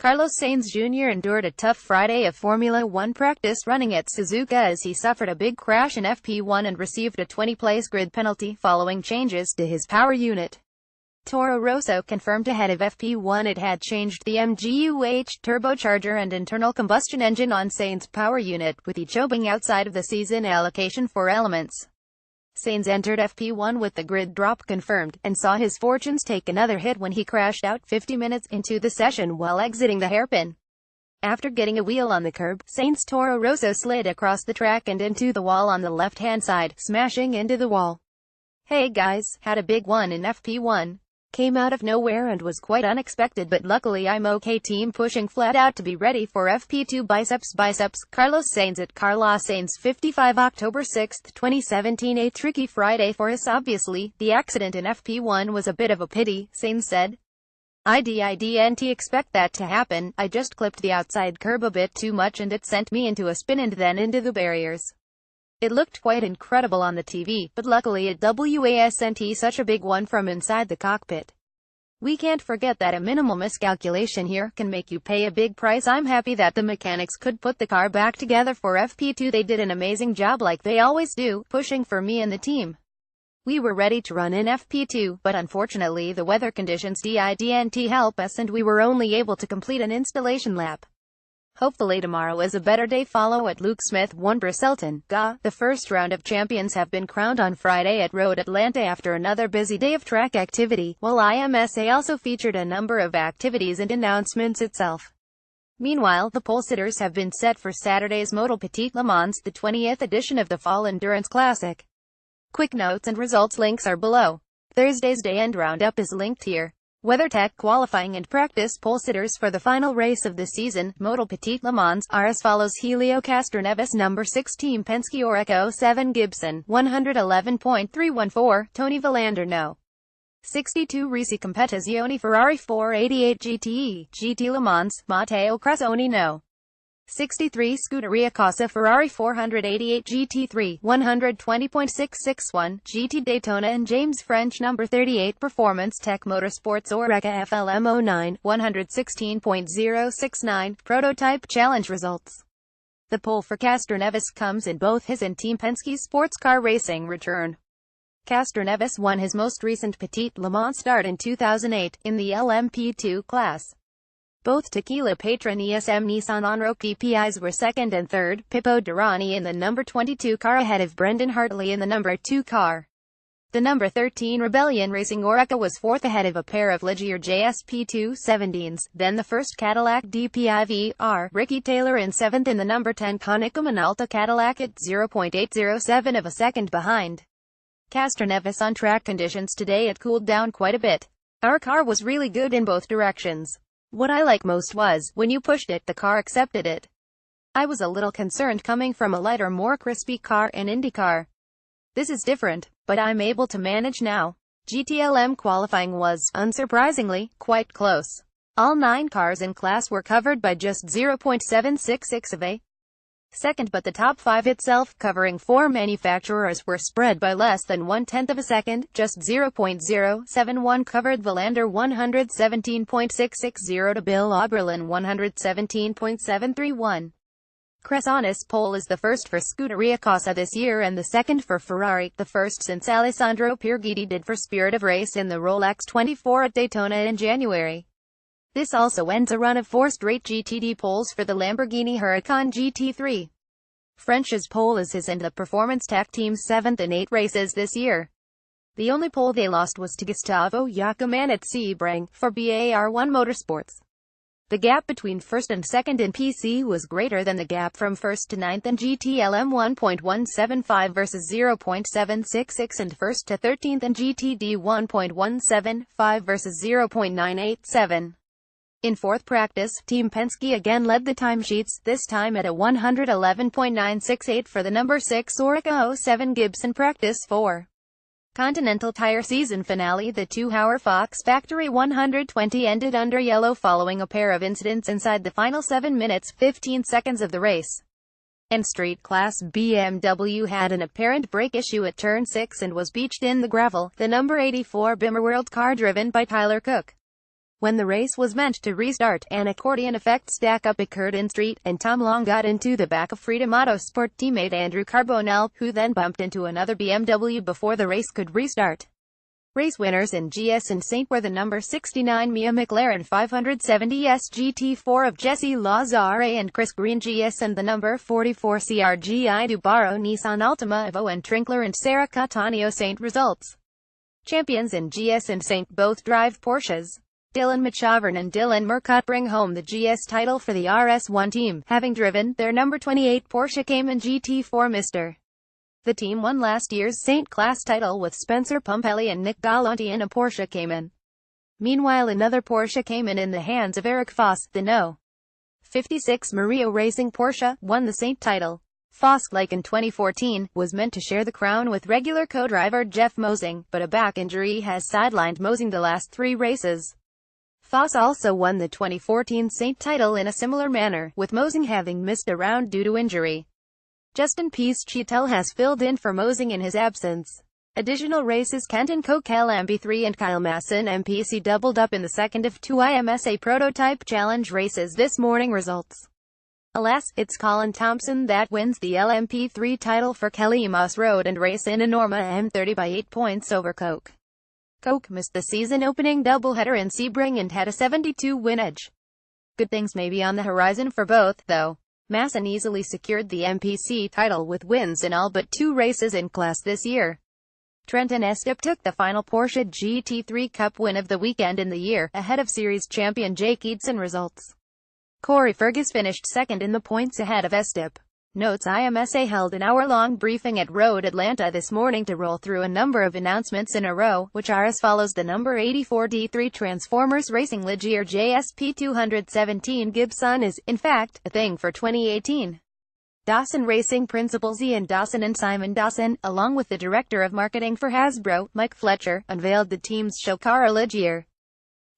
Carlos Sainz Jr. endured a tough Friday of Formula One practice running at Suzuka as he suffered a big crash in FP1 and received a 20-place grid penalty following changes to his power unit. Toro Rosso confirmed ahead of FP1 it had changed the MGU-H turbocharger and internal combustion engine on Sainz's power unit, with each being outside of the season allocation for elements. Sainz entered FP1 with the grid drop confirmed, and saw his fortunes take another hit when he crashed out 50 minutes into the session while exiting the hairpin. After getting a wheel on the curb, Sainz's Toro Rosso slid across the track and into the wall on the left-hand side, smashing into the wall. "Hey guys, had a big one in FP1. Came out of nowhere and was quite unexpected, but luckily I'm okay. Team pushing flat out to be ready for FP2. Biceps. Carlos Sainz at Carlos Sainz 55 October 6, 2017. A tricky Friday for us obviously. The accident in FP1 was a bit of a pity," Sainz said. "I didn't expect that to happen. I just clipped the outside curb a bit too much and it sent me into a spin and then into the barriers. It looked quite incredible on the TV, but luckily it wasn't such a big one from inside the cockpit. We can't forget that a minimal miscalculation here can make you pay a big price. I'm happy that the mechanics could put the car back together for FP2. They did an amazing job like they always do, pushing for me and the team. We were ready to run in FP2, but unfortunately the weather conditions didn't help us and we were only able to complete an installation lap. Hopefully tomorrow is a better day." Follow at Luke Smith 1 Brselton. The first round of champions have been crowned on Friday at Road Atlanta after another busy day of track activity, while IMSA also featured a number of activities and announcements itself. Meanwhile, the pole sitters have been set for Saturday's Moto Petit Le Mans, the 20th edition of the Fall Endurance Classic. Quick notes and results links are below. Thursday's day-end roundup is linked here. WeatherTech qualifying and practice pole sitters for the final race of the season, Moto Petit Le Mans, are as follows: Helio Castroneves, number 6 Team Penske, Oreca 07 Gibson, 111.314, Tony Villander no. 62 Risi Competizione Ferrari 488 GTE, GT Le Mans, Matteo Cressoni no. 63 Scuderia Casa Ferrari 488 GT3, 120.661, GT Daytona and James French number 38 Performance Tech Motorsports Oreca FLM 09, 116.069, Prototype Challenge results. The pole for Castroneves comes in both his and Team Penske's sports car racing return. Castroneves won his most recent Petit Le Mans start in 2008, in the LMP2 class. Both Tequila Patron ESM Nissan on-road PPIs were second and third, Pippo Durrani in the number 22 car ahead of Brendan Hartley in the number 2 car. The number 13 Rebellion Racing Oreca was fourth ahead of a pair of Ligier JSP 217s, then the first Cadillac DPI-VR, Ricky Taylor in seventh in the number 10 Konica Minolta Cadillac at 0.807 of a second behind. Castroneves on track conditions today. It cooled down quite a bit. Our car was really good in both directions. What I like most was, when you pushed it, the car accepted it. I was a little concerned coming from a lighter, more crispy car in IndyCar. This is different, but I'm able to manage now. GTLM qualifying was, unsurprisingly, quite close. All 9 cars in class were covered by just 0.766 of a second, but the top 5 itself, covering 4 manufacturers, were spread by less than 1/10 of a second, just 0.071 covered Villander 117.660 to Bill Oberlin 117.731. Cressoni's pole is the first for Scuderia Casa this year and the second for Ferrari, the first since Alessandro Pierguidi did for Spirit of Race in the Rolex 24 at Daytona in January. This also ends a run of 4 straight GTD poles for the Lamborghini Huracan GT3. French's pole is his and the Performance Tech team's 7th in 8 races this year. The only pole they lost was to Gustavo Yacoman at Sebring, for BAR1 Motorsports. The gap between first and second in PC was greater than the gap from first to ninth in GTLM, 1.175 versus 0.766, and first to 13th in GTD, 1.175 versus 0.987. In fourth practice, Team Penske again led the timesheets, this time at a 111.968 for the number 6 Oreca 07 Gibson Practice 4. Continental Tire season finale. The 2-hour Fox Factory 120 ended under yellow following a pair of incidents inside the final 7 minutes, 15 seconds of the race. In street class, BMW had an apparent brake issue at turn 6 and was beached in the gravel, the number 84 Bimmer World car driven by Tyler Cook. When the race was meant to restart, an accordion effect stack-up occurred in street, and Tom Long got into the back of Freedom Autosport teammate Andrew Carbonell, who then bumped into another BMW before the race could restart. Race winners in GS and Saint were the number 69 Mia McLaren 570S GT4 of Jesse Lazare and Chris Green GS and the number 44 CRGI Dubaro Nissan Altima of Owen Trinkler and Sarah Cattaneo Saint results. Champions in GS and Saint both drive Porsches. Dylan McShavern and Dylan Murcott bring home the GS title for the RS1 team, having driven their number 28 Porsche Cayman GT4 Mr. The team won last year's Saint Class title with Spencer Pumpelly and Nick Galante in a Porsche Cayman. Meanwhile, another Porsche Cayman in the hands of Eric Foss, the No. 56 Mario Racing Porsche, won the Saint title. Foss, like in 2014, was meant to share the crown with regular co-driver Jeff Mosing, but a back injury has sidelined Mosing the last 3 races. Foss also won the 2014 Saint title in a similar manner, with Mosing having missed a round due to injury. Justin Peace Cheetel has filled in for Mosing in his absence. Additional races: Kenton Coquel MP3 and Kyle Masson MPC doubled up in the second of 2 IMSA Prototype Challenge races this morning. Results: alas, it's Colin Thompson that wins the LMP3 title for Kelly Moss Road and race in a Norma M30 by 8 points over Coke. Coke missed the season-opening doubleheader in Sebring and had a 72-win edge. Good things may be on the horizon for both, though. Masson easily secured the MPC title with wins in all but 2 races in class this year. Trenton Estep took the final Porsche GT3 Cup win of the weekend in the year, ahead of series champion Jake Eidson. Results: Corey Fergus finished second in the points ahead of Estep. Notes: IMSA held an hour-long briefing at Road Atlanta this morning to roll through a number of announcements in a row, which are as follows. The number 84 D3 Transformers Racing Ligier JSP 217 Gibson is, in fact, a thing for 2018. Dawson Racing principals Ian Dawson and Simon Dawson, along with the director of marketing for Hasbro, Mike Fletcher, unveiled the team's show car Ligier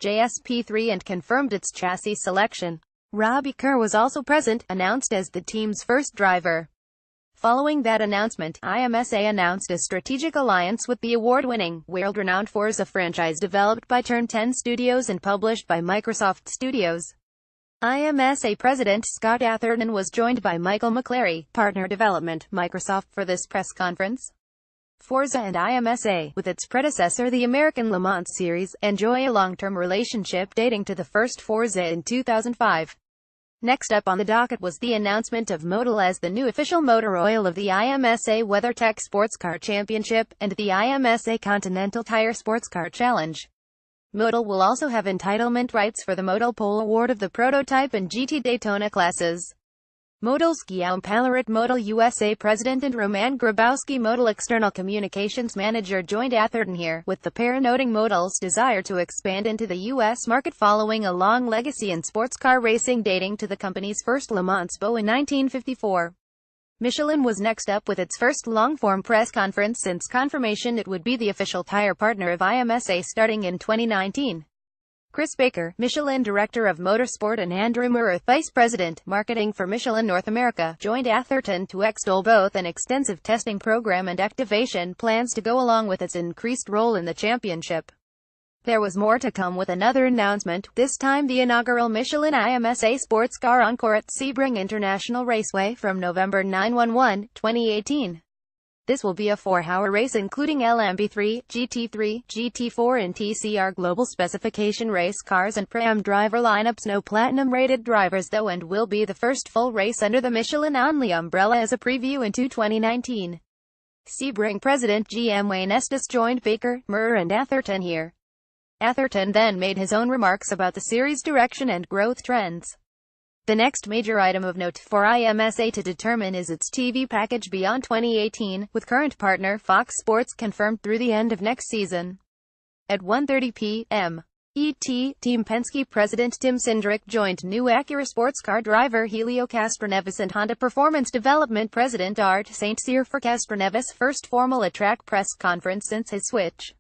JSP3 and confirmed its chassis selection. Robbie Kerr was also present, announced as the team's first driver. Following that announcement, IMSA announced a strategic alliance with the award-winning, world-renowned Forza franchise developed by Turn 10 Studios and published by Microsoft Studios. IMSA President Scott Atherton was joined by Michael McClary, Partner Development, Microsoft, for this press conference. Forza and IMSA, with its predecessor the American Le Mans Series, enjoy a long-term relationship dating to the first Forza in 2005. Next up on the docket was the announcement of Modal as the new official motor oil of the IMSA WeatherTech Sports Car Championship, and the IMSA Continental Tire Sports Car Challenge. Modal will also have entitlement rights for the Modal Pole Award of the Prototype and GT Daytona classes. Modal's Guillaume Pallaret, Modal USA President, and Roman Grabowski, Modal External Communications Manager, joined Atherton here, with the pair noting Modal's desire to expand into the U.S. market following a long legacy in sports car racing dating to the company's first Le Mans Beau in 1954. Michelin was next up with its first long-form press conference since confirmation it would be the official tire partner of IMSA starting in 2019. Chris Baker, Michelin Director of Motorsport, and Andrew Murray, Vice President, Marketing for Michelin North America, joined Atherton to extol both an extensive testing program and activation plans to go along with its increased role in the championship. There was more to come with another announcement, this time the inaugural Michelin IMSA Sports Car Encore at Sebring International Raceway from November 9-11, 2018. This will be a 4-hour race including LMP3, GT3, GT4 and TCR global specification race cars and Pro-Am driver lineups. No platinum-rated drivers though, and will be the first full race under the Michelin Only umbrella as a preview into 2019. Sebring President GM Wayne Estes joined Baker, Murr and Atherton here. Atherton then made his own remarks about the series' direction and growth trends. The next major item of note for IMSA to determine is its TV package beyond 2018, with current partner Fox Sports confirmed through the end of next season. At 1:30 p.m. ET, Team Penske President Tim Cindric joined new Acura sports car driver Helio Castroneves and Honda Performance Development President Art St. Cyr for Castroneves' first formal at-track press conference since his switch.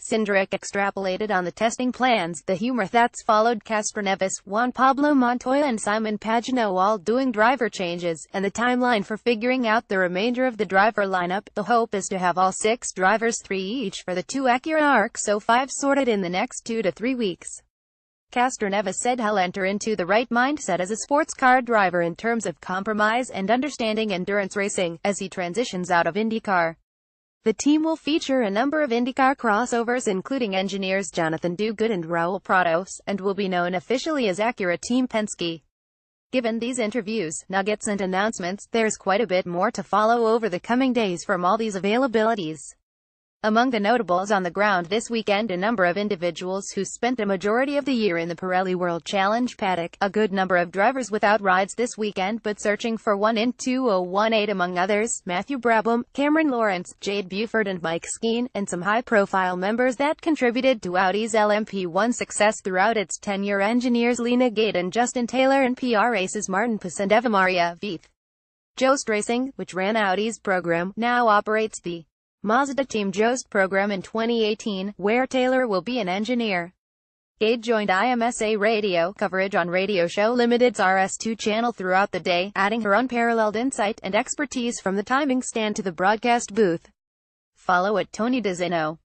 Cindric extrapolated on the testing plans, the humor that's followed Castroneves, Juan Pablo Montoya and Simon Pagenaud all doing driver changes, and the timeline for figuring out the remainder of the driver lineup. The hope is to have all 6 drivers, 3 each for the 2 Acura ARC, so 5 sorted in the next 2 to 3 weeks. Castroneves said he'll enter into the right mindset as a sports car driver in terms of compromise and understanding endurance racing, as he transitions out of IndyCar. The team will feature a number of IndyCar crossovers including engineers Jonathan Duguid and Raul Prados, and will be known officially as Acura Team Penske. Given these interviews, nuggets and announcements, there's quite a bit more to follow over the coming days from all these availabilities. Among the notables on the ground this weekend, a number of individuals who spent a majority of the year in the Pirelli World Challenge paddock, a good number of drivers without rides this weekend but searching for one in 2018 among others, Matthew Brabham, Cameron Lawrence, Jade Buford and Mike Skeen, and some high-profile members that contributed to Audi's LMP1 success throughout its tenure, engineers Lena Gate and Justin Taylor and PR aces Martin Puss and Eva Maria Veith. Joest Racing, which ran Audi's program, now operates the Mazda Team Joest program in 2018, where Taylor will be an engineer. Gade joined IMSA radio coverage on Radio Show Limited's RS2 channel throughout the day, adding her unparalleled insight and expertise from the timing stand to the broadcast booth. Follow at Tony DeZeno.